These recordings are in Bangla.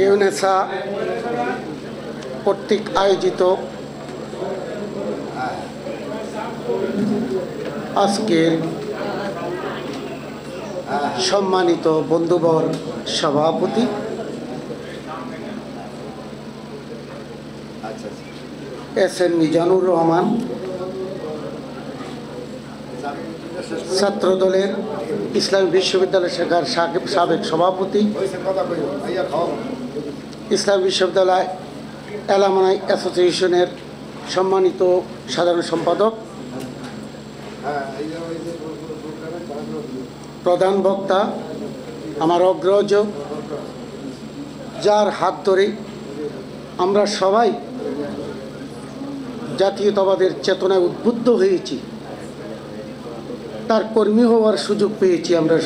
ইউনেসা কর্তৃক আয়োজিত আজকের সম্মানিত বন্ধুবর সভাপতি এস.এম. মিজানুর রহমান, ছাত্রদলের ইসলামী বিশ্ববিদ্যালয় শাখার সাবেক সভাপতি, ইসলামী বিশ্ববিদ্যালয় অ্যালামনাই অ্যাসোসিয়েশনের সম্মানিত সাধারণ সম্পাদক, প্রধান বক্তা, আমার অগ্রজ, যার হাত ধরে আমরা সবাই জাতীয়তাবাদের চেতনায় উদ্বুদ্ধ হয়েছি, তার কর্মী হওয়ার সুযোগ পেয়েছি আমরা,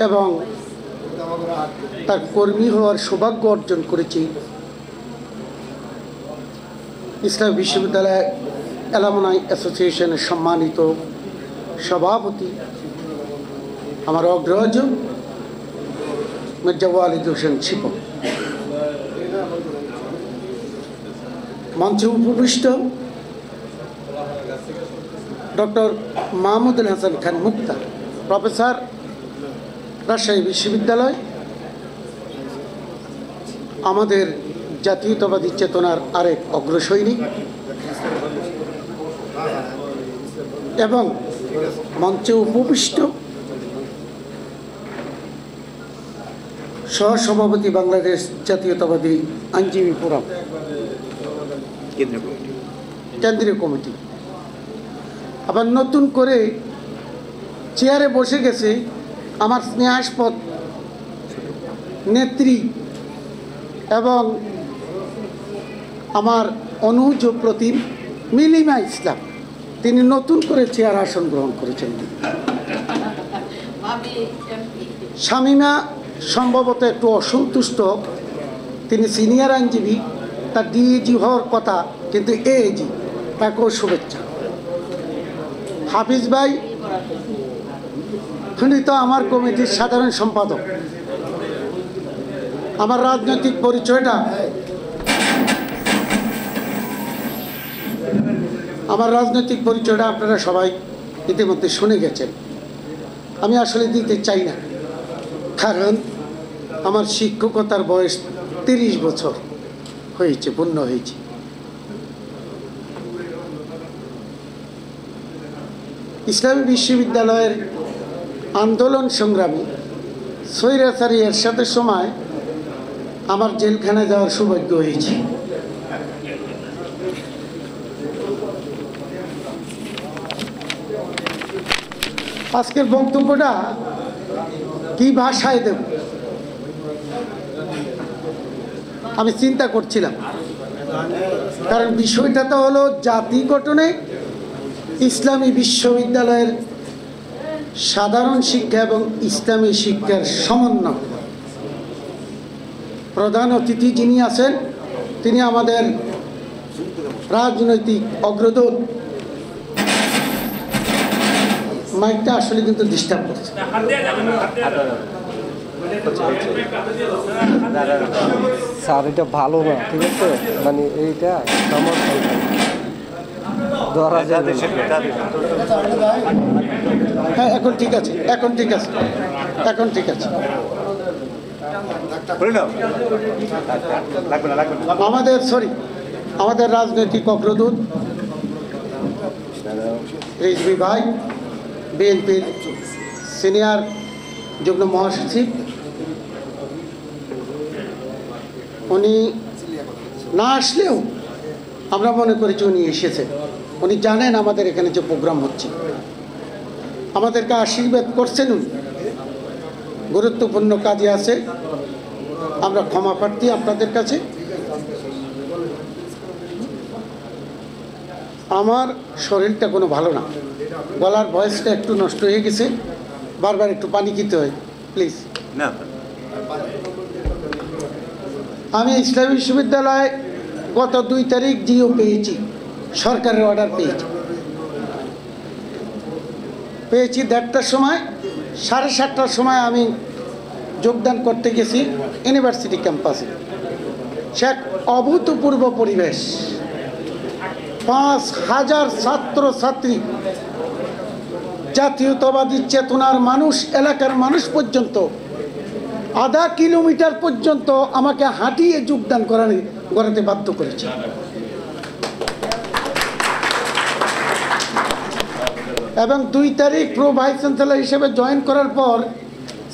এবং তার কর্মী হওয়ার সৌভাগ্য অর্জন করেছি। ইসলামী বিশ্ববিদ্যালয় অ্যালামনাই অ্যাসোসিয়েশনের সম্মানিত সভাপতি, আমার অগ্রজ মির্জা ওয়ালিদ হোসেন ছিপ, মঞ্চে উপবিষ্ট ডক্টর মাহমুদুল হাসান খান মুক্তা, প্রফেসর, রাজশাহী বিশ্ববিদ্যালয়, আমাদের জাতীয়তাবাদী চেতনার আরেক অগ্রসৈনিক, এবং মঞ্চে উপবিষ্ট সহসভাপতি বাংলাদেশ জাতীয়তাবাদী আইনজীবী ফোরাম কেন্দ্রীয় কমিটি। আবার নতুন করে চেয়ারে বসে গেছে আমার স্নেহাস্পদ নেত্রী এবং আমার অনুজ প্রতিম মিলিমা ইসলাম, তিনি নতুন করে চেয়ার আসন গ্রহণ করেছেন। শামীমা সম্ভবত একটু অসন্তুষ্ট, তিনি সিনিয়র আইনজীবী, তার ডিএজি হওয়ার কথা, কিন্তু এএজি, তাকেও শুভেচ্ছা। হাফিজ ভাই, উনি তো আমার কমিটির সাধারণ সম্পাদক। আমার রাজনৈতিক পরিচয়টা আপনারা সবাই ইতিমধ্যে শুনে গেছেন। আমি আসলে দিতে চাই না, কারণ আমার শিক্ষকতার বয়স 30 বছর হয়েছে, পূর্ণ হয়েছে। ইসলামী বিশ্ববিদ্যালয়ের আন্দোলন সংগ্রামী স্বৈরাচারী এরশাদের সময় আমার জেলখানায় যাওয়ার সৌভাগ্য হয়েছে। আজকের বক্তব্যটা কি ভাষায় দেব আমি চিন্তা করছিলাম, কারণ বিষয়টা তো হলো জাতি গঠনে ইসলামী বিশ্ববিদ্যালয়ের সাধারণ শিক্ষা এবং ইসলামী শিক্ষার সমন্বয়। প্রধান অতিথি যিনি আছেন, তিনি আমাদের রাজনৈতিক অগ্রদূত। মাইকটা আসলে কিন্তু ডিস্টার্ব করছে। স্যার, এটা ভালো না, ঠিক আছে? মানে এইটা হ্যাঁ, এখন ঠিক আছে, এখন ঠিক আছে, এখন ঠিক আছে। আমাদের রাজনৈতিক অগ্রদূত রিজভী ভাই, বিএনপির সিনিয়র যুগ্ম মহাসচিব, উনি না আসলেও আমরা মনে করেছি উনি এসেছেন। উনি জানেন আমাদের এখানে যে প্রোগ্রাম হচ্ছে, আমাদেরকে আশীর্বাদ করছেন। উনি গুরুত্বপূর্ণ কাজে আছে, আমরা ক্ষমা প্রার্থী আপনাদের কাছে। আমার শরীরটা কোনো ভালো না, গলার ভয়েসটা একটু নষ্ট হয়ে গেছে, বারবার একটু পানি খেতে হয়, প্লিজ। আমি ইসলামী বিশ্ববিদ্যালয়ে গত 2 তারিখ জিও পেয়েছি, সরকারের অর্ডার পেয়েছি। পেয়েছি 1:30টার সময়, 7:30টার সময় আমি যোগদান করতে গেছি ইউনিভার্সিটি ক্যাম্পাসে। সে এক অভূতপূর্ব পরিবেশ, 5,000 ছাত্রছাত্রী, জাতীয়তাবাদী চেতনার মানুষ, এলাকার মানুষ পর্যন্ত আধা কিলোমিটার পর্যন্ত আমাকে হাঁটিয়ে যোগদান করাতে বাধ্য করেছে। এবং 2 তারিখ প্রো ভাইস চ্যান্সেলর হিসেবে জয়েন করার পর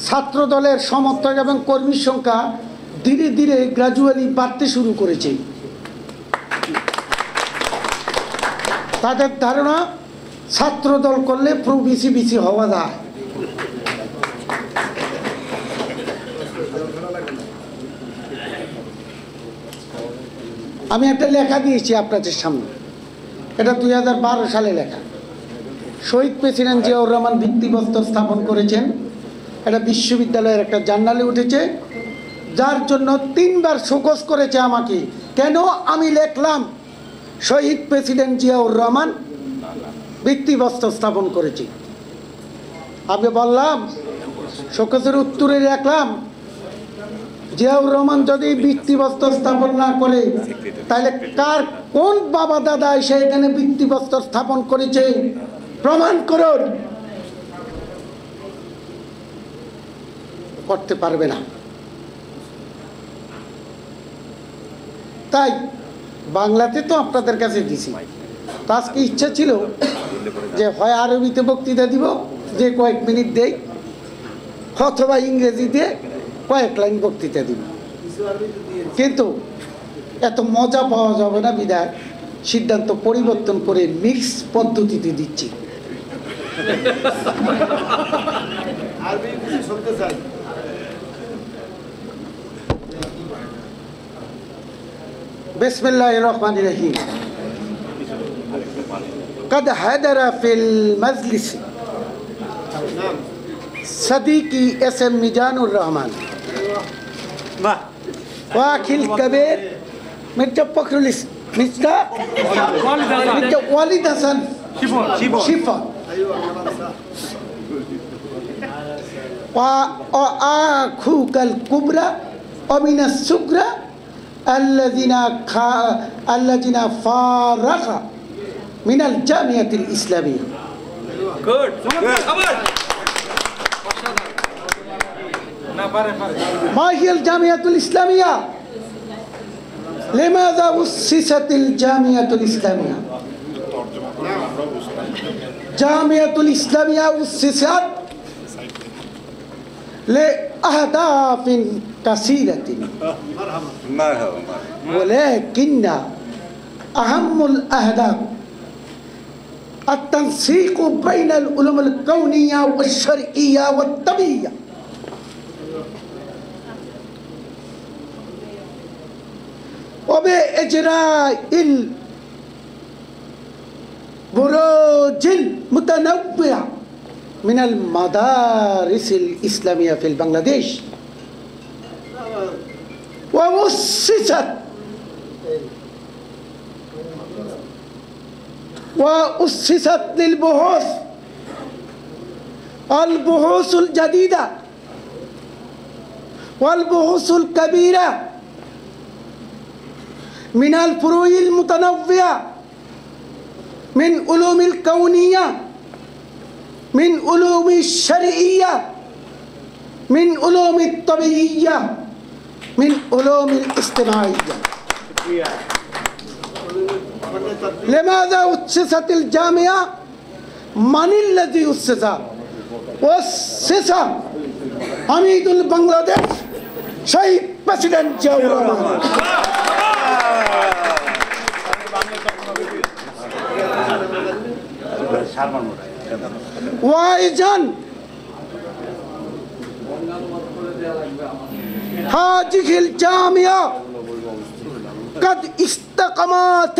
ছাত্র দলের সমর্থক এবং কর্মীর সংখ্যা ধীরে ধীরে গ্র্যাজুয়ালি বাড়তে শুরু করেছে। তাদের ধারণা ছাত্র দল করলে প্রো বিসি হওয়া যায়। আমি একটা লেখা দিয়েছি আপনাদের সামনে, এটা 2012 সালে লেখা। শহীদ প্রেসিডেন্ট জিয়াউর রহমান ভিত্তিপ্রস্তর স্থাপন করেছেন, এটা বিশ্ববিদ্যালয়ের একটা জার্নালে উঠেছে, যার জন্য 3 বার শোকজ করেছে আমাকে। কেন আমি লিখলাম শহীদ প্রেসিডেন্ট জিয়াউর রহমান ভিত্তিপ্রস্তর স্থাপন করেছি। আমি বললাম, শোকজের উত্তরে রাখলাম, জিয়াউর রহমান যদি ভিত্তিপ্রস্তর স্থাপন না করে তাহলে কোন বাবা দাদা এসে এখানে ভিত্তিপ্রস্তর স্থাপন করেছে প্রমাণ করুন। করতে পারবে না। তাই বাংলাতে তো আপনাদের কাছে দিছি, তো আজকে ইচ্ছা ছিল যে হয় আরবিতে বক্তৃতা দিব, যে কয়েক মিনিট দেই, অথবা ইংরেজিতে কয়েক লাইন বক্তৃতা দিব। কিন্তু এত মজা পাওয়া যাবে না, বিধায় সিদ্ধান্ত পরিবর্তন করে মিক্স পদ্ধতিতে দিচ্ছি। बिस्मिल्लाहिर रहमानिर रहीम। कद हैदर फिल मजलिस सदीकी एसएम मिजानुर रहमान वाकिल कबीर मिर्जा फखरुल मिर्जा वालिद हसन शिफा आखुकल कुबरा अमिना सुग्रा अल्लज़ीना फारगा मिनल जामियातिल इस्लामिया। गुड ما هي الجامعة الإسلامية؟ لماذا أسست الجامعة الإسلامية؟ جامعة الإسلامية أسست لأهداف كثيرة، ولكن أهم الأهداف التنسيق بين العلوم الكونية والشرعية والطبيعية. وبإجراء البروج المتنوعة من المدارس الإسلامية في بنغلاديش، وأسست البحوث الجديدة والبحوث الكبيرة من الفروع المتنوعة من علوم الكونية، من علوم الشرعية، من علوم الطبيعية، من علوم الاجتماعية. لماذا أسست الجامعة؟ من الذي أسسها؟ أسس عميد البنغلاديش شهيد প্রেসিডেন্ট জিয়াউর রহমান। وأيضا هذه الجامعة قد استقامت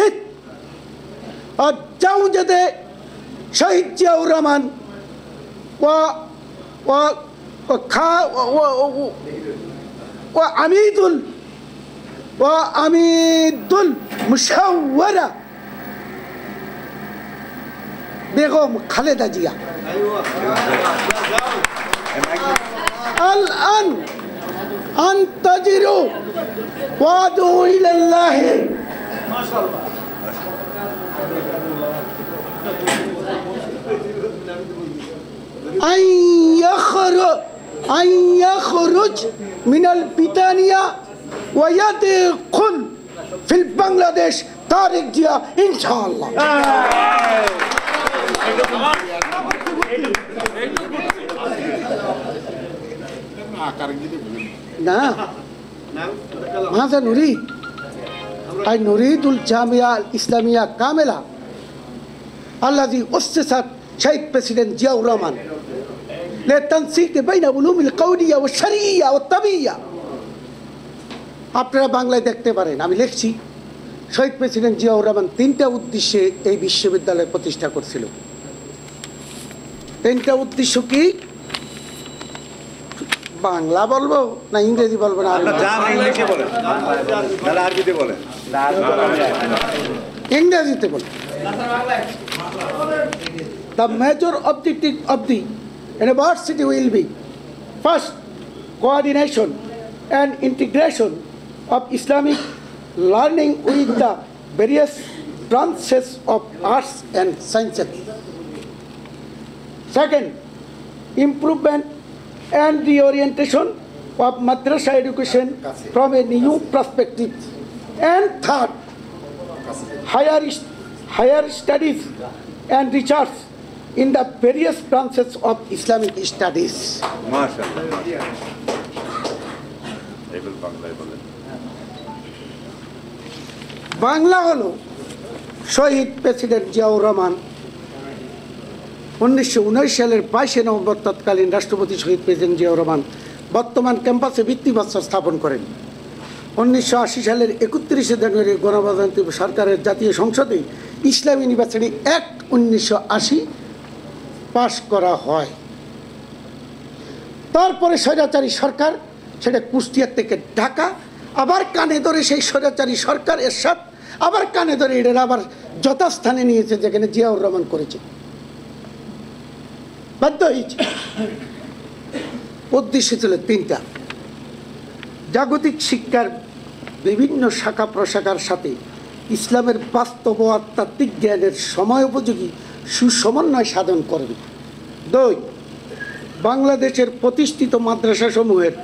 الجودة شهيد জিয়াউর রহমান وعميد المشاورة বেগম খালেদা জিয়া الآن انتظروا وادعوا إلى الله أن يخرج من البريطانيا ويدخل في البنغلاديش طارق জিয়া ইনশাআল্লাহ। না ماذا نريد؟ أي نريد الجامعة الإسلامية كاملة الذي أسست شيخ بريسيدنت জিয়াউর রহমান للتنسيق بين علوم القولية والشرعية والطبيعية। আপনারা বাংলায় দেখতে পারেন, আমি লিখছি শহীদ প্রেসিডেন্ট জিয়াউর রহমান 3টা উদ্দেশ্যে এই বিশ্ববিদ্যালয় প্রতিষ্ঠা করছিল। 3টা উদ্দেশ্য কি? বাংলা বলবো না ইংরেজি বলবো না ইংরেজিতে বলবো। The major objective of the university will be first, coordination and integration of Islamic learning with the various branches of arts and sciences. Second, improvement and reorientation of madrasa education from a new perspective. And third, higher studies and research in the various branches of Islamic studies. Bangla হলো শহীদ প্রেসিডেন্ট জিয়াউর রহমান 1919 সালের 22 নভেম্বর তৎকালীন রাষ্ট্রপতি শহীদ প্রেসিডেন্ট জিয়াউর রহমান বর্তমান ক্যাম্পাসে ভিত্তিপ্রস্তর স্থাপন করেন। 1980 সালের 31 জানুয়ারি গণপ্রজাতন্ত্রী সরকারের জাতীয় সংসদে ইসলামী ইউনিভার্সিটি অ্যাক্ট 1980 পাশ করা হয়। তারপরে স্বৈরাচারী সরকার সেটা কুষ্টিয়া থেকে ঢাকা আবার কানে ধরে সেই স্বৈরাচারী সরকার এরশাদ আবার কানে ধরে এটার আবার যথাস্থানে নিয়েছে যেখানে জিয়াউর রহমান করেছে, বাধ্য হয়েছে। উদ্দেশ্য ছিল 3টা: জাগতিক শিক্ষার বিভিন্ন শাখা প্রশাখার সাথে ইসলামের বাস্তব ও আধ্যাত্মিক জ্ঞানের সময়োপযোগী সুসমন্বয় সাধন করবে। 2, বাংলাদেশের প্রতিষ্ঠিত মাদ্রাসাসমূহের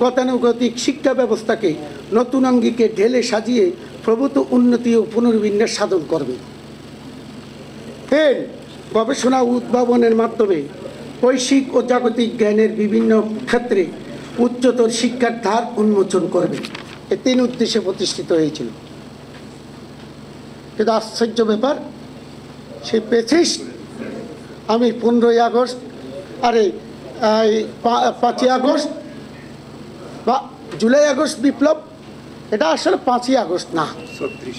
গতানুগতিক শিক্ষা ব্যবস্থাকে নতুন অঙ্গিকে ঢেলে সাজিয়ে প্রভূত উন্নতি ও পুনর্বিন্যাস সাধন করবে। 3, গবেষণা ও উদ্ভাবনের মাধ্যমে বৈশ্বিক ও জাগতিক জ্ঞানের বিভিন্ন ক্ষেত্রে উচ্চতর শিক্ষার ধার উন্মোচন করবে। এই 3 উদ্দেশ্যে প্রতিষ্ঠিত হয়েছিল। কিন্তু আশ্চর্য ব্যাপার, সেই পেছিস্ট আমি 15ই আগস্ট 5ই আগস্ট বা জুলাই আগস্ট বিপ্লব, এটা আসলে 5ই আগস্ট না,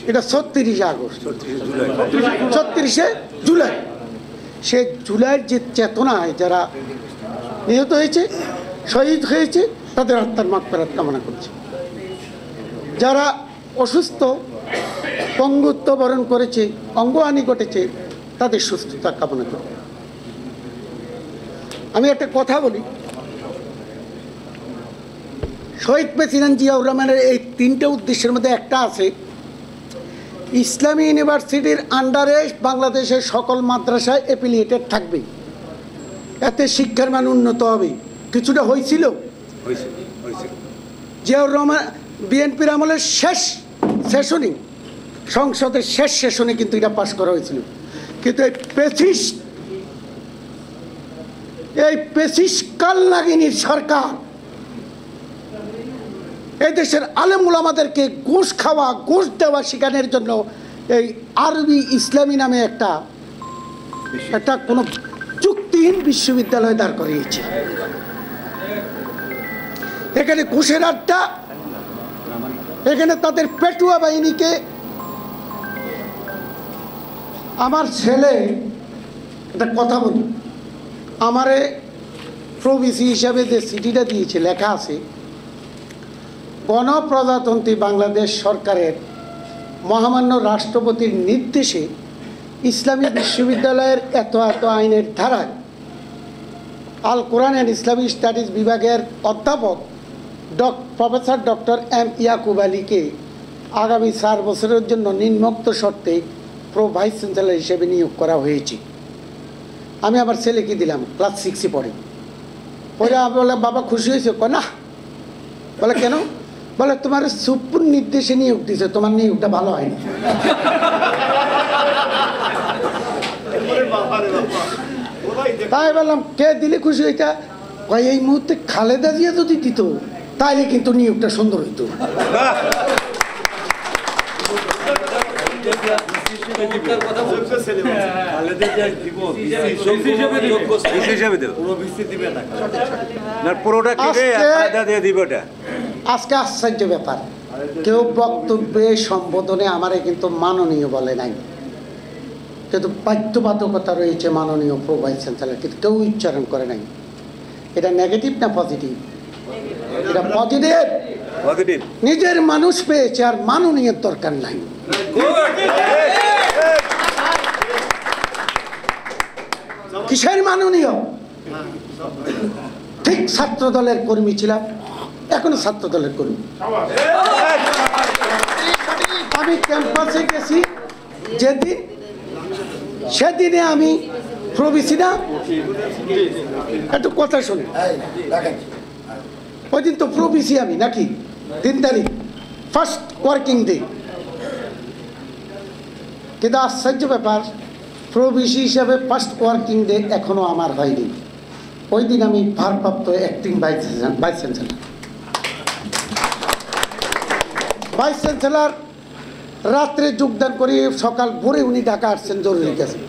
এটা 36 আগস্ট, 36শে জুলাই। সে জুলাইয়ের যে চেতনায় যারা নিহত হয়েছে, শহীদ হয়েছে, তাদের আত্মার মাগফিরাত কামনা করছে। যারা অসুস্থ, পঙ্গুত্ব বরণ করেছে, অঙ্গহানি ঘটেছে, তাদের সুস্থতা কামনা করে। আমি একটা কথা বলি, শহীদ প্রেসিডেন্ট জিয়াউর রহমানের এই 3টে উদ্দেশ্যের মধ্যে একটা আছে, ইসলামী ইউনিভার্সিটির আন্ডারে বাংলাদেশের সকল মাদ্রাসায় অ্যাফিলিয়েটেড থাকবে, এতে শিক্ষার মান উন্নত হবে। কিছুটা হয়েছিল জিয়াউর রহমান বিএনপির আমলের শেষ সেশনে, সংসদের শেষ সেশনে কিন্তু এটা পাশ করা হয়েছিল। কিন্তু এই পেসিস্ট কালনাগিনীর সরকার এই দেশের আলেম উলামাদেরকে ঘুষ খাওয়া, ঘুষ দেওয়া শেখানোর জন্য এই আরবি ইসলামী নামে একটা কোনো চুক্তিহীন বিশ্ববিদ্যালয় দাঁড় করিয়েছে। এখানে ঘুষের আড্ডা, এখানে তাদের পেটুয়া বাহিনীকে। আমার ছেলে একটা কথা বলি, আমারে প্রভিসি হিসাবে যে চিঠিটা দিয়েছে, লেখা আছে গণপ্রজাতন্ত্রী বাংলাদেশ সরকারের মহামান্য রাষ্ট্রপতির নির্দেশে ইসলামী বিশ্ববিদ্যালয়ের এত এত আইনের ধারায় আল কোরআন অ্যান্ড ইসলামিক স্টাডিজ বিভাগের অধ্যাপক প্রফেসর ডক্টর এম ইয়াকুব আলীকে আগামী 4 বছরের জন্য নিম্নোক্ত শর্তে ভাইস চ্যান্সেলর হিসেবে নিয়োগ করা হয়েছে। আমি আমার ছেলেকে দিলাম, ক্লাস 6-এ পড়ে। পরে আমি বললাম, বাবা খুশি হয়েছে? না। বলে কেন? বলে তোমার সুপ্রিম নির্দেশে নিয়োগ দিয়েছে, তোমার নিয়োগটা ভালো হয়নি। তাই বললাম, কে দিলে খুশি হইতা? এই মুহূর্তে খালেদা জিয়া যদি দিত তাইলে কিন্তু নিয়োগটা সুন্দর হইতো। আজকে আশ্চর্য ব্যাপার, কেউ বক্তব্যে সম্বোধনে আমারে কিন্তু মাননীয় বলে নাই, কিন্তু বাধ্যবাধকতা রয়েছে মাননীয় প্রো ভাইস চ্যান্সেলর, কিন্তু কেউ উচ্চারণ করে নাই। এটা নেগেটিভ না পজিটিভ? এটা পজিটিভ। নিজের মানুষ পেয়েছে, আর মাননীয়ের দরকার নাই। কিসের মাননীয়? ঠিক ছাত্র দলের কর্মী ছিলাম, এখনো ছাত্র দলের কর্মী। আমি ক্যাম্পাসে গেছি যেদিন, সেদিনে আমি প্রবেশী না, একটু কথা শুনে, ওই দিন তো প্রবেশী আমি নাকি, 3 তারিখ ফার্স্ট ওয়ার্কিং ডে। কিন্তু আশ্চর্য ব্যাপার, প্রবেশী হিসাবে ফার্স্ট ওয়ার্কিং ডে এখনো আমার হয়নি। ওই দিন আমি ভারপ্রাপ্ত acting vice chancellor. Vice chancellor রাত্রে যোগদান করে সকাল ভোরে উনি ঢাকা আসছেন জরুরি কাছে।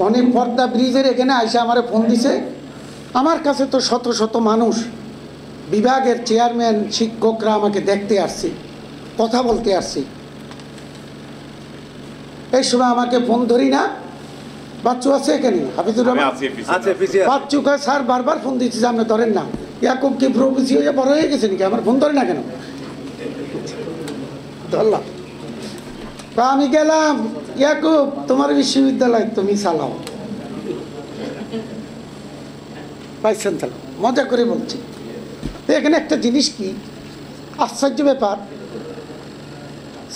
অনেক পর্দা ব্রিজের এখানে আইসা আমারে ফোন দিছে। আমার কাছে তো শত শত মানুষ, বিভাগের চেয়ারম্যান, শিক্ষকরা আমাকে দেখতে আসছে, কথা বলতে আসছে। এই সময় আমাকে ফোন ধরি না, বাচ্চু আছে এখানে, হাফিজুর রহমান বাচ্চু কয় স্যার বারবার ফোন দিচ্ছি যে আপনি ধরেন না। ইয়াকুব কি প্রবেশী হয়ে বড় হয়ে গেছে নাকি, আমার ফোন ধরে না কেন? ধরলাম, আমি গেলাম, ইয়াকুব তোমার বিশ্ববিদ্যালয় তুমি চালাও। ভাইস চ্যান্সেলর মজা করে বলছি। এখানে একটা জিনিস কি আশ্চর্য ব্যাপার,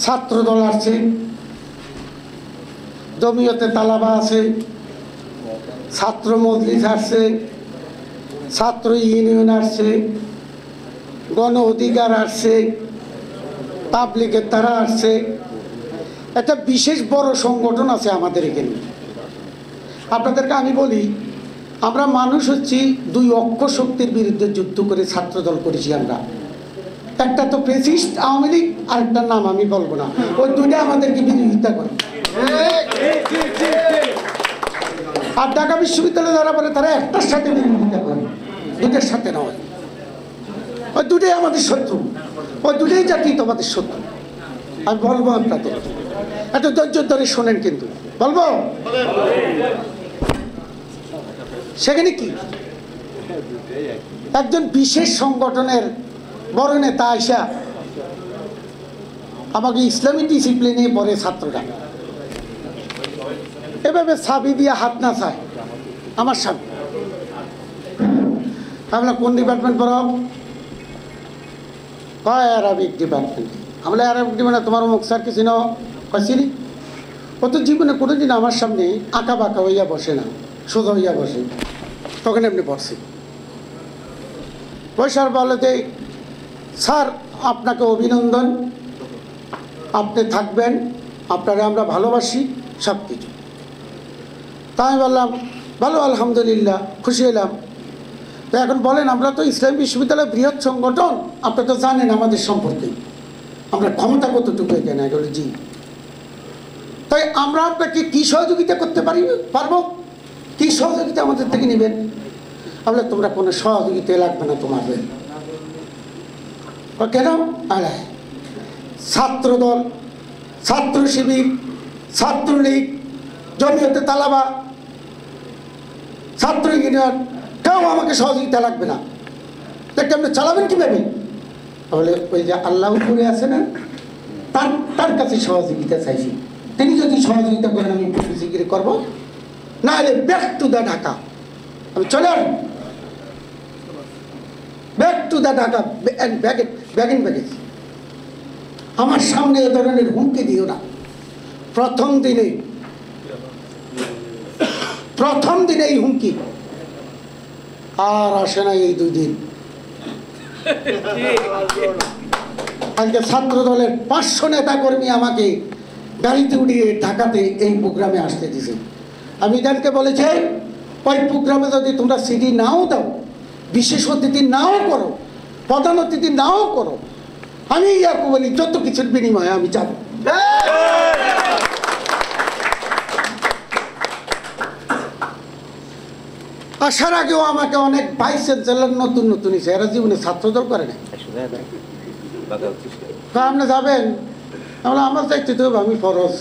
ছাত্র দল আছে, জমিয়তে তালাবা আছে, ছাত্র মজলিস আসছে, ছাত্র ইউনিয়ন আসছে, গণ অধিকার আসছে, পাবলিকের তারা আসছে। একটা বিশেষ বড় সংগঠন আছে আমাদের এখানে। আপনাদেরকে আমি বলি, আমরা মানুষ হচ্ছি 2 অক্ষ শক্তির বিরুদ্ধে যুদ্ধ করে ছাত্রদল করেছি আমরা। একটা তো ফ্যাসিস্ট আওয়ামী লীগ, আরেকটার নাম আমি বলবো না, ওই দুইটা আমাদেরকে বিরোধিতা করে। আর ঢাকা বিশ্ববিদ্যালয়ে যারা বলে তারা একটার সাথে বিরোধিতা করে, দুইটার সাথে নয়। ওই দুটাই আমাদের শত্রু, ওই দুটাই জাতীয়তাবাদের শত্রু। আমি বলবো আপনাদের, এত ধৈর্য ধরে শোনেন, কিন্তু বলবো সেখানে কি একজন বিশেষ সংগঠনের বড় নেতা আইসা আমাকে ইসলামী ডিসিপ্লিনে পড়ে ছাত্ররা এভাবে চাবি দিয়ে হাত না চায় আমার সামনে। আমরা কোন ডিপার্টমেন্ট পড়াও? কয় অ্যারাবিক ডিপার্টমেন্ট। আমরা অ্যারাবিক ডিপার্টমেন্ট, তোমার মুখ স্যার কি চিনো? চিনি। ও তো জীবনে কোনোদিন আমার সামনে আঁকা বাঁকা হইয়া বসে না, সোজা হইয়া বসে। তখন এমনি বসে পয়সার বলে যে স্যার আপনাকে অভিনন্দন, আপনি থাকবেন, আপনারা আমরা ভালোবাসি, সব কিছু। তাই বললাম ভালো, আলহামদুলিল্লাহ, খুশি হলাম। তো এখন বলেন, আমরা তো ইসলামী বিশ্ববিদ্যালয়ের বৃহৎ সংগঠন, আপনি তো জানেন আমাদের সম্পর্কে, আমরা ক্ষমতা কতটুকু এখানে? জি। তাই আমরা আপনাকে কী সহযোগিতা করতে পারবো? কী সহযোগিতা আমাদের থেকে নেবেন? আমরা তোমরা কোনো সহযোগিতা লাগবে না তোমাদের। কেন? আরে ছাত্রদল, ছাত্র শিবির, ছাত্রলীগ, জমিয়তে তালাবা, ছাত্র ইউনিয়ন, কেউ আমাকে সহযোগিতা লাগবে না। দেখতে আপনি চালাবেন কীভাবে? তাহলে ওই যে আল্লাহ করে আছে না, তার কাছে সহযোগিতা চাইছি। তিনি যদি সহযোগিতা করেন আমি জিকির করবো, না হলে ব্যাক টু দ্য ঢাকা। আমি চলে আসবো, back to the Dhaka bag in baggage. আমার সামনে এ ধরনের হুমকি দিও না। প্রথম দিনে এই হুমকি, আর আসে না এই 2 দিন। আজকে ছাত্র দলের 500 নেতা কর্মী আমাকে গাড়িতে উঠিয়ে ঢাকাতে এই প্রোগ্রামে আসতে দিছে। আমি এদেরকে বলেছি, ওই প্রোগ্রামে যদি তোমরা সিডি নাও দাও, বিশেষ অতিথি নাও করো, প্রধান অতিথি নাও করো, আমি ইয়াকে বলি যত কিছুর বিনিময়ে আমি যাব। আসার আগেও আমাকে অনেক ভাইস চ্যান্সেলর নতুন এসে, এরা জীবনে ছাত্রদল করে না। আপনি যাবেন? আমার যাইতে তো আমি ফরজ,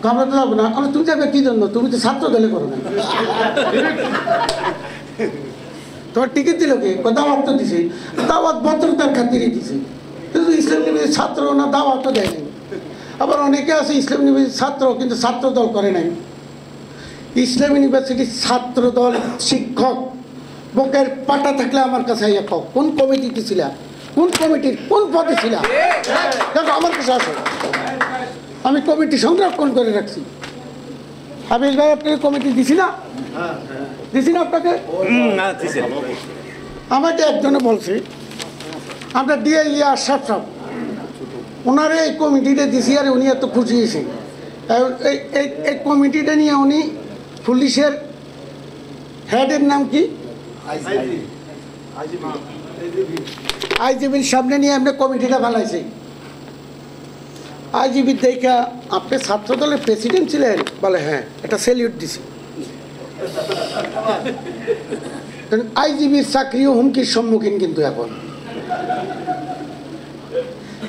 আমরা তো যাবো না। তুমি যাবে কি জন্য? তুমি তো ছাত্র দলে করো না। তোমার টিকিট দিল কে? দাওয়াত তো দিছে, দাওয়াত ভদ্রতার খাতিরে দিছে, কিন্তু ইসলাম নিবেদিত ছাত্র না, দাওয়াত তো দেয় নাই। আবার অনেকে আছে ইসলাম নিবেদিত ছাত্র কিন্তু ছাত্র দল করে নাই। ইসলাম ইউনিভার্সিটির ছাত্র দল শিক্ষক বুকের পাটা থাকলে আমার কাছে আইয়া কও, কোন কমিটিতে ছিল, কোন কমিটির কোন পদে ছিল, দেখো আমার কাছে আসো। আমি কমিটি সংরক্ষণ করে রাখছি। হাবিজ ভাই, আপনাকে কমিটি দিছি না? দিছি না আপনাকে? আমাকে একজনে বলছে, আমরা দিয়ে আশরাফ সাহেব ওনারে এই কমিটিটা দিছি, আর উনি এত খুশি হয়েছে। এই কমিটিটা নিয়ে উনি পুলিশের হেডের নাম কি, আইজিবির সামনে নিয়ে আপনি কমিটিটা বানাইছে। আইজিবির দেখা, আপনি ছাত্র দলের প্রেসিডেন্ট ছিলেন? বলে হ্যাঁ, এটা স্যালিউট দিছি। আইজিবির চাকরিও হুমকির সম্মুখীন কিন্তু এখন।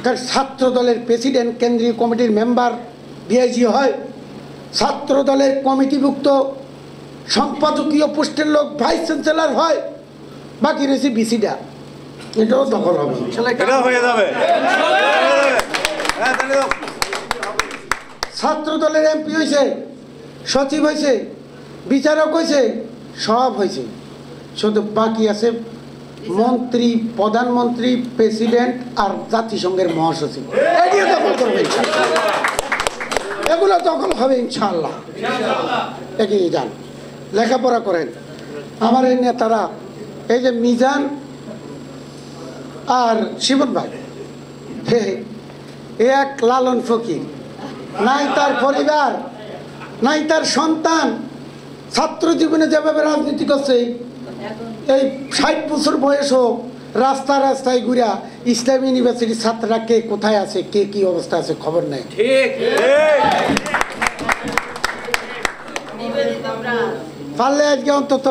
তার ছাত্র দলের প্রেসিডেন্ট কেন্দ্রীয় কমিটির মেম্বার ডিআইজি হয়, ছাত্র দলের কমিটিভুক্ত সম্পাদকীয় পোস্টের লোক ভাইস চ্যান্সেলর হয়, বাকি রয়েছে বিসিটা, এটাও দখল হবে। ছাত্র দলের এমপি হয়েছে, সচিব হয়েছে, বিচারক হয়েছে, সব হয়েছে, শুধু বাকি আছে মন্ত্রী, প্রধানমন্ত্রী, প্রেসিডেন্ট আর জাতিসংঘের মহাসচিব। এগুলো দখল করবে, এগুলো দখল হবে ইনশাআল্লাহ। এগিয়ে যান, লেখাপড়া করেন। আমার এই নেতারা, এই যে মিজান আর শিবন ভাই, এক লালন ফকির, নাই তার পরিবার, নাই তার সন্তান, ছাত্র জীবনে যেভাবে রাজনীতি করছে, এই 60 বছর বয়সও রাস্তা রাস্তায় ঘুরা ইসলাম ইউনিভার্সিটির ছাত্ররা কে কোথায় আছে, কে কি অবস্থা আছে খবর নেই। পারলে আজকে অন্তত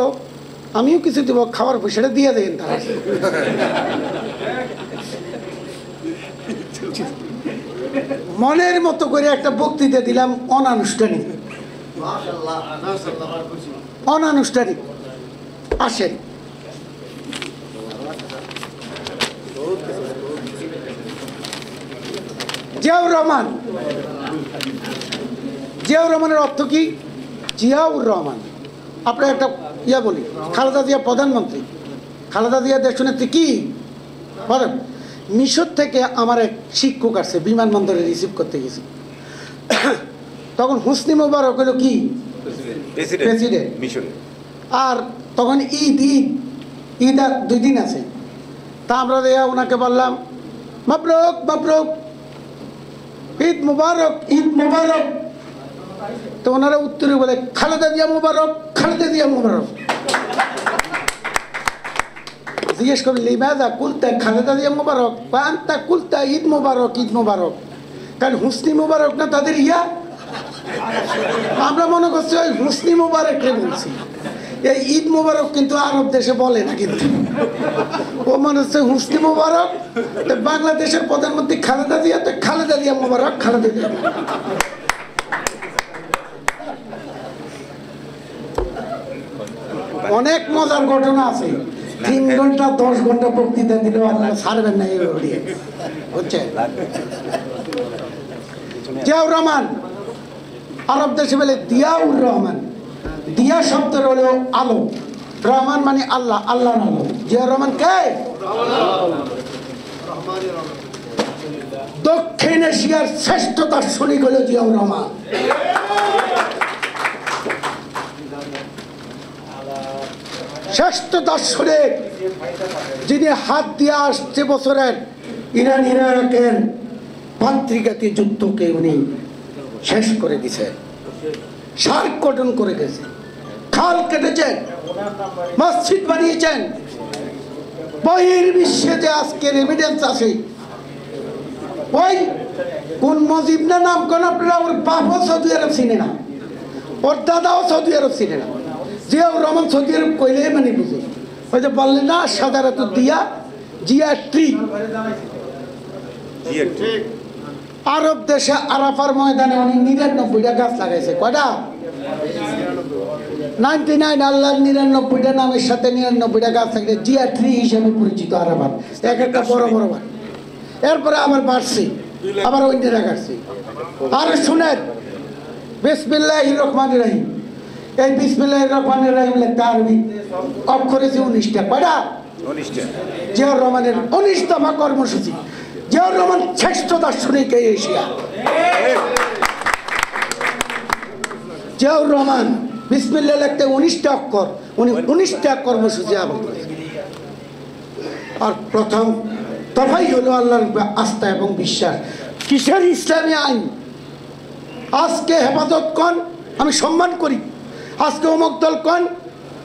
আমিও কিছু দিব, খাবার পয়সাটা দিয়ে দেন তারা। মনের মতো করে একটা বক্তৃতা দিলাম, অনানুষ্ঠানিক, অনানুষ্ঠানিক। আসেন, জিয়াউর রহমান। জিয়াউর রহমানের অর্থ কি? জিয়াউর রহমান। আপনার একটা ইয়া বলি, খালেদা জিয়া প্রধানমন্ত্রী, খালেদা জিয়া দেশনেত্রী কি মিশর থেকে আমার এক শিক্ষক আসছে, বিমানবন্দরে রিসিভ করতে গেছি। তখন হুসনি মোবারক হলো কি প্রেসিডেন্ট মিশন, আর তখন ঈদ আর 2 দিন আছে। তা আমরা ওনাকে বললাম মাবরুক মাবরুক, ঈদ মুবারক, ঈদ মুবারক। তো ওনারা উত্তরে বলে খালেদা জিয়া মুবারক, খালেদা জিয়া মুবারক। জিজ্ঞেস করবি লিমাজা কুলতা খালেদা জিয়া মুবারক, বা আন্তা কুলতা ঈদ মুবারক, ঈদ মুবারক। কারণ হুসনি মুবারক না তাদের ইয়া, আমরা মনে করছি ওই হুসনি মুবারককে বলছি। এই ঈদ মুবারক কিন্তু আরব দেশে বলে না, কিন্তু ও মনে হচ্ছে হুসনি মুবারক। বাংলাদেশের প্রধানমন্ত্রী খালেদা জিয়া, তো খালেদা জিয়া মুবারক, খালেদা জিয়া। অনেক মজার ঘটনা আছে। 3 ঘন্টা 10 ঘন্টা বক্তৃতা দিলেও আপনারা ছাড়বেন না এই অডিয়েন্স, বুঝছেন? জিয়াউর রহমান আরব দেশে বলে দিয়াউর রহমান। দিয়া শব্দের হলো আলো, রহমান মানে আল্লাহ, আল্লাহর আলো। জিয়াউর রহমান কে? দক্ষিণ এশিয়ার শ্রেষ্ঠ দার্শনিক হলো জিয়াউর রহমান। শ্রেষ্ঠ দার্শনিক, যিনি হাত দিয়ে আসছে বছরের ইরান ইরাকের পাত্রিকাতে যুদ্ধকে উনি শেষ করে দিছে, সার গঠন করে গেছে, খাল কেটেছেন, মসজিদ বানিয়েছেন। বহির্বিশ্বে যে আজকের এভিডেন্স আছে, ওই কোন মজিব না নাম কোন, আপনারা ওর বাপও সৌদি আরব চিনে না, ওর দাদাও সৌদি আরব চিনে না। জিয়াউর রহমান সৌদি আরব কইলে মানে বুঝে। ওই যে বললেন না সাধারণত দিয়া জিয়া ট্রি, আরব দেশে আরাফার ময়দানে উনি ৯৯টা গাছ লাগাইছে। কয়টা? 99। আল্লাহর ৯৯টা নামের সাথে ৯৯টা গাছ থাকলে জিয়া ট্রি হিসেবে পরিচিত আরাফার, এক একটা বড় বড় বার। এরপরে আবার বাড়ছি, আবার অন্যরা কাটছি। আর শুনেন, বিসমিল্লাহির রহমানির রহিম। এই বিসমিল্লাহির রহমানির রহিম লেখা আরবি অক্ষর আছে 19টা। কয়টা? 19টা। জিয়াউর রহমানের 19 দফা কর্মসূচি। জিয়াউর রহমান শ্রেষ্ঠ দার্শনিক এই এশিয়া। জিয়াউর রহমান বিসমিল্লাহ লিখতে 19টা অক্ষর, উনি 19টা কর্মসূচি আবদ্ধ করেছেন। আর প্রথম দফাই হলো আল্লাহর আস্থা এবং বিশ্বাস। কিসের ইসলামী আইন? আজকে হেফাজত কন, আমি সম্মান করি। আজকে অমুক দল কন,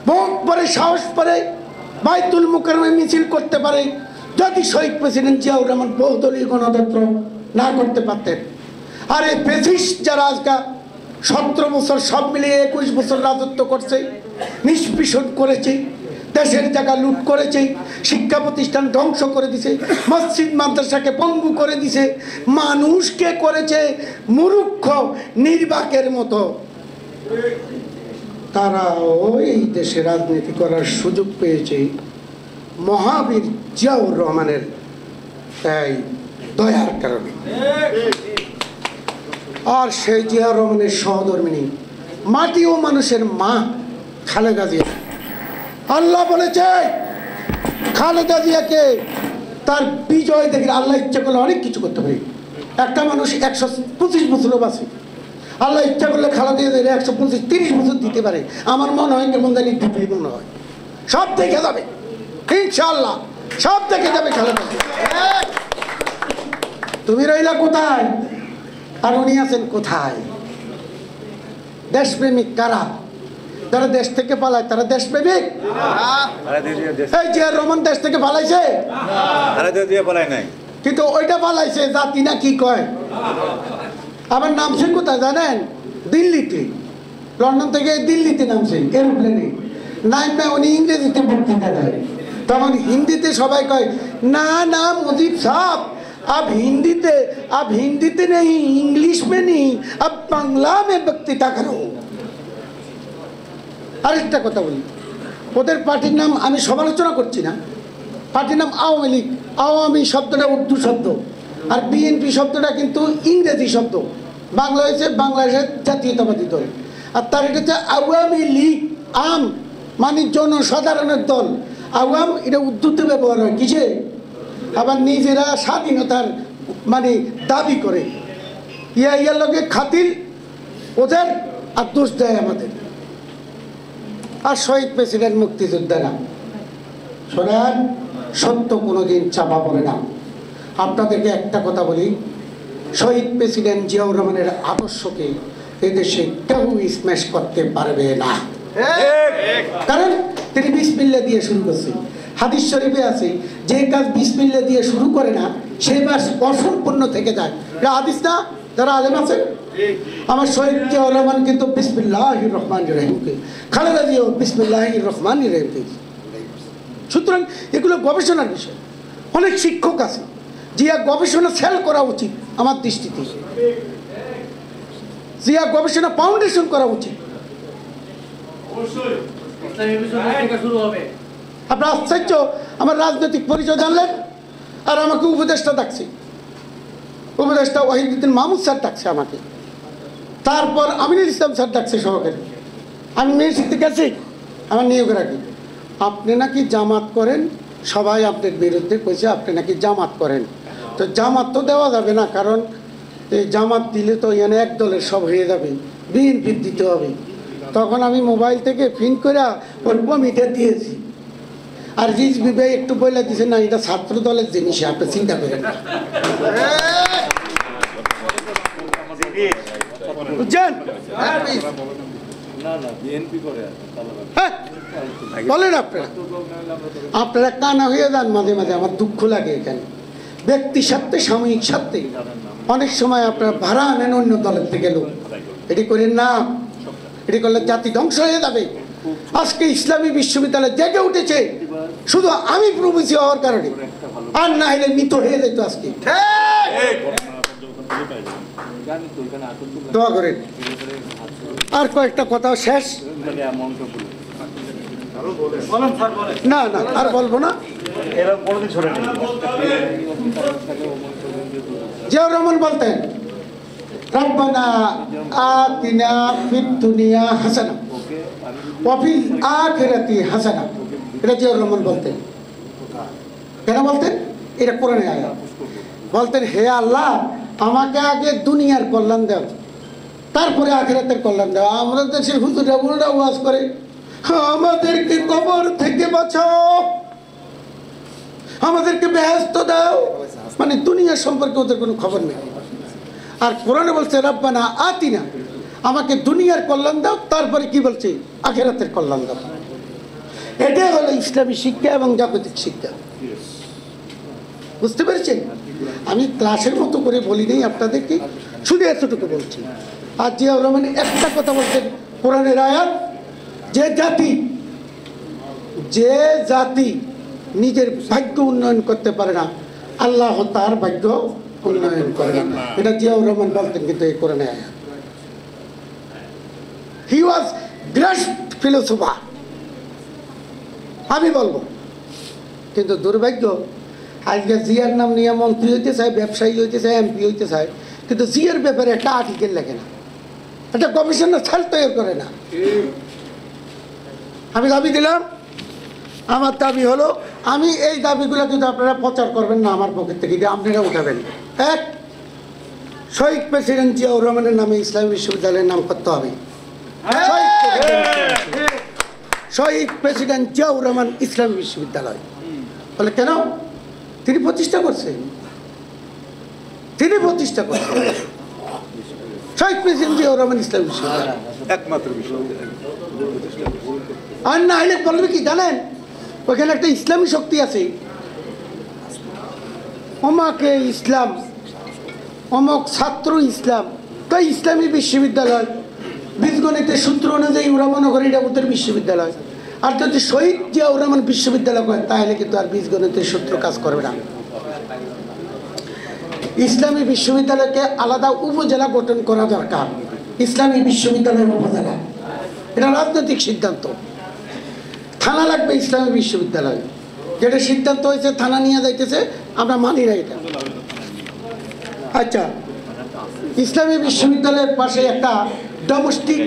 বুক পরে সাহস পরে বাইতুল মুকাররমে মিছিল করতে পারে। যদি শহীদ প্রেসিডেন্ট জিয়াউর রহমান বহুদলীয় গণতন্ত্র না করতে পারতেন, আর এই ফ্যাসিস্ট যারা আজকে 17 বছর সব মিলিয়ে 21 বছর রাজত্ব করছে, নিষ্পেষণ করেছে, দেশের জায়গা লুট করেছে, শিক্ষা প্রতিষ্ঠান ধ্বংস করে দিছে, মসজিদ মাদ্রাসাকে পঙ্গু করে দিছে, মানুষকে করেছে মূর্খ নির্বাকের মতো। তারা ওই দেশে রাজনীতি করার সুযোগ পেয়েছে মহাবীর জিয়াউর রহমানের এই দয়ার কারণে। আর সেই জিয়াউর রহমানের সহধর্মিনী, মাটি ও মানুষের মা খালেদা জিয়া। আল্লাহ বলেছে খালেদা জিয়াকে তার বিজয় দেখে আল্লাহ ইচ্ছা করলে অনেক কিছু করতে পারে। একটা মানুষ 125 বছরও বাঁচে, আল্লাহ ইচ্ছা করলে খালেদা জিয়া 125-30 বছর দিতে পারে। আমার মনে হয় কেমন জানি দিতে মনে হয়, সব দেখে যাবে ইনশাআল্লাহ, সব দেখে যাবে খালেদা জিয়া। তুমি রইলা কোথায় আর উনি আছেন কোথায়? দেশপ্রেমিক কারা? যারা দেশ থেকে পালায় তারা দেশপ্রেমিক? এই জিয়াউর রহমান দেশ থেকে পালাইছে? কিন্তু ওইটা পালাইছে জাতি না কি কয়। আবার নামছে কোথায় জানেন? দিল্লিতে। লন্ডন থেকে দিল্লিতে নামছে এরোপ্লেনে। নামে উনি ইংরেজিতে বক্তৃতা দেয়, তখন হিন্দিতে সবাই কয় না না মুজিব সাহেব अब हिंदीते नहीं, इंग्लिश में नहीं, अब बांग्ला में बक्तृता करो। আরেকটা কথা বলি, ওদের পার্টির নাম আমি সমালোচনা করছি না, পার্টির নাম আওয়ামী লীগ। আওয়ামী শব্দটা উর্দু শব্দ, আর বিএনপি শব্দটা কিন্তু ইংরেজি শব্দ। বাংলা হয়েছে বাংলাদেশের জাতীয়তাবাদী দল, আর তার এটা হচ্ছে আওয়ামী লীগ। আম মানে জনসাধারণের দল, আওয়াম এটা উর্দুতে ব্যবহার হয় কিসে? আবার নিজেরা স্বাধীনতার মানে দাবি করে, ইয়ার লোকে খাতিল ওদের আর দোষ দেয় আমাদের। আর শহীদ প্রেসিডেন্ট মুক্তিযোদ্ধারা, শোনেন, সত্য কোনোদিন চাপা পড়ে না। আপনাদেরকে একটা কথা বলি, শহীদ প্রেসিডেন্ট জিয়াউর রহমানের আদর্শকে এদেশে কেউ স্ম্যাশ করতে পারবে না। কারণ তিনি বিসমিল্লাহ দিয়ে শুরু করছেন। হাদিস শরীফে আছে, যে কাজ বিসমিল্লাহ দিয়ে শুরু করে না সে কাজ অসম্পূর্ণ থেকে যায়। এটা হাদিস না? যারা আলেম আছেন, আমার শহীদ জিয়াউর রহমান কিন্তু বিসমিল্লাহির রহমানির রহিমকে, খালেদা জিয়াও বিসমিল্লাহির রহমানির রহিমকে। সুতরাং এগুলো গবেষণার বিষয়। অনেক শিক্ষক আছে, জিয়া গবেষণা সেল করা উচিত আমার দৃষ্টিতে, জিয়া গবেষণা ফাউন্ডেশন করা উচিত। আপনার আশ্চর্য, আমার রাজনৈতিক পরিচয় জানলেন আর আমাকে উপদেষ্টা ডাকছে, উপদেষ্টা ওয়াহিদুদ্দিন মাহমুদ স্যার ডাকছে আমাকে। তারপর আমিনুল ইসলাম স্যার ডাকছে সহকারী, আমি মেয়ের গেছি, আমার নিয়োগ রাখি, আপনি নাকি জামাত করেন, সবাই আপনার বিরুদ্ধে কইছে আপনি নাকি জামাত করেন। তো জামাত তো দেওয়া যাবে না, কারণ এই জামাত দিলে তো এখানে এক দলের সব হয়ে যাবে, বিএনপি দিতে হবে। তখন আমি মোবাইল থেকে ফিন করে ওর কমিটে দিয়েছি, আর রিজভি ভাই একটু বলে দিছে না এটা ছাত্র দলের জিনিস, আপনি চিন্তা করেন না। বুঝছেন? হ্যাঁ, বলেন আপনারা কানা হয়ে যান মাঝে মাঝে, আমার দুঃখ লাগে এখানে। ব্যক্তি স্বার্থে, সাময়িক স্বার্থে অনেক সময় আপনারা ভাড়া আনেন অন্য দলের থেকে লোক, এটি করেন না। এটি করলে জাতি ধ্বংস হয়ে যাবে। আজকে ইসলামী বিশ্ববিদ্যালয় জেগে উঠেছে শুধু আমি প্রবেশী হওয়ার কারণে, আর না হলে মৃত হয়ে যেত আজকে। দোয়া করেন। আর কয়েকটা কথা শেষ, না না আর বলবো না। জিয়াউর রহমান বলতেন রব্বানা আতিনা ফিদ দুনিয়া হাসানা ওয়া ফিল আখিরাতি হাসানা। এটা জিয়াউর রহমান বলতেন। কেন বলতেন? এটা কোরআনে আয়াত। বলতেন হে আল্লাহ, আমাকে আগে দুনিয়ার কল্যাণ দাও, তারপরে আখিরাতের কল্যাণ দাও। আমরা দেশের হুজুরা উল্টা ওয়াজ করে আমাদেরকে কবর থেকে বাঁচাও, আমাদেরকে বেহেশত দাও, মানে দুনিয়া সম্পর্কে ওদের কোনো খবর নেই। আর কোরআনে বলছে রব্বানা আতিনা, আমাকে দুনিয়ার কল্যাণ দাও, তারপরে কি বলছে আখিরাতের কল্যাণ দাও। এটাই হলো ইসলামী শিক্ষা এবং জাগতিক শিক্ষা। বুঝতে পেরেছেন? আমি ক্লাসের মতো করে বলি নেই আপনাদেরকে, শুধু এতটুকু বলছি। আর জিয়াউর রহমান একটা কথা বলছেন কোরআনের আয়াত, যে জাতি নিজের ভাগ্য উন্নয়ন করতে পারে না, আল্লাহ তার ভাগ্য উন্নয়ন করে না। এটা জিয়াউর রহমান বলতেন, কিন্তু এই কোরআনে আয়াত। হি ওয়াজ গ্রেট ফিলোসফার, আমি বলবো। কিন্তু দুর্ভাগ্য আজকে জিয়ার নাম নিয়ে মন্ত্রী হইতে চায়, ব্যবসায়ী হইতে চায়, এমপি হইতে চায়, কিন্তু জিয়ার ব্যাপারে একটা আর্টিকেল লেখে না, একটা গবেষণা ছাল তৈরি করে না। আমি দাবি দিলাম, আমার দাবি হলো, আমি এই দাবিগুলো কিন্তু আপনারা প্রচার করবেন না আমার পক্ষের থেকে, আপনারা উঠাবেন। এক, শহীদ প্রেসিডেন্ট জিয়াউর রহমানের নামে ইসলামী বিশ্ববিদ্যালয়ের নাম করতে হবে। শহীদ প্রেসিডেন্ট জিয়াউর রহমান ইসলামী বিশ্ববিদ্যালয়। বলে কেন? তিনি প্রতিষ্ঠা করছেন, শহীদ প্রেসিডেন্ট জিয়াউর রহমান ইসলামী বিশ্ববিদ্যালয় একমাত্র বিশ্ববিদ্যালয়। আর না হলে বলবে কি জানেন, ওইখানে একটা ইসলামী শক্তি আছে, অমাকে ইসলাম, অমক ছাত্র ইসলাম, তাই ইসলামী বিশ্ববিদ্যালয় বীজগণিতের সূত্র অনুযায়ী ওরা মনে করে এটা ওদের বিশ্ববিদ্যালয়। আর যদি শহীদ জিয়াউর রহমান বিশ্ববিদ্যালয় করেন তাহলে কিন্তু আর বীজগণিতের সূত্র কাজ করবে না। ইসলামী বিশ্ববিদ্যালয়কে আলাদা উপজেলা গঠন করা দরকার, ইসলামী বিশ্ববিদ্যালয়ের উপজেলা। এটা রাজনৈতিক সিদ্ধান্ত। থানা লাগবে ইসলামী বিশ্ববিদ্যালয়, যেটা সিদ্ধান্ত হয়েছে থানা নিয়ে যাইতেছে, আমরা মানি না এটা। আচ্ছা, ইসলামী বিশ্ববিদ্যালয়ের পাশে একটা ডোমেস্টিক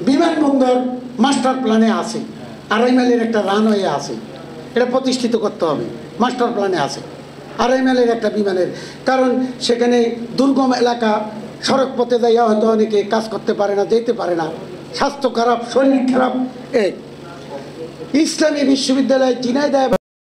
বিমানবন্দর মাস্টার প্ল্যানে আছে, 2.5 মাইলের একটা রানওয়ে আছে, এটা প্রতিষ্ঠিত করতে হবে। মাস্টার প্ল্যানে আছে 2.5 মাইলের একটা বিমানের, কারণ সেখানে দুর্গম এলাকা, সড়ক পথে যাইয়া হয়তো অনেকে কাজ করতে পারে না, যেতে পারে না, স্বাস্থ্য খারাপ, শরীর খারাপ। ইসলামী বিশ্ববিদ্যালয় ঝিনাইদহ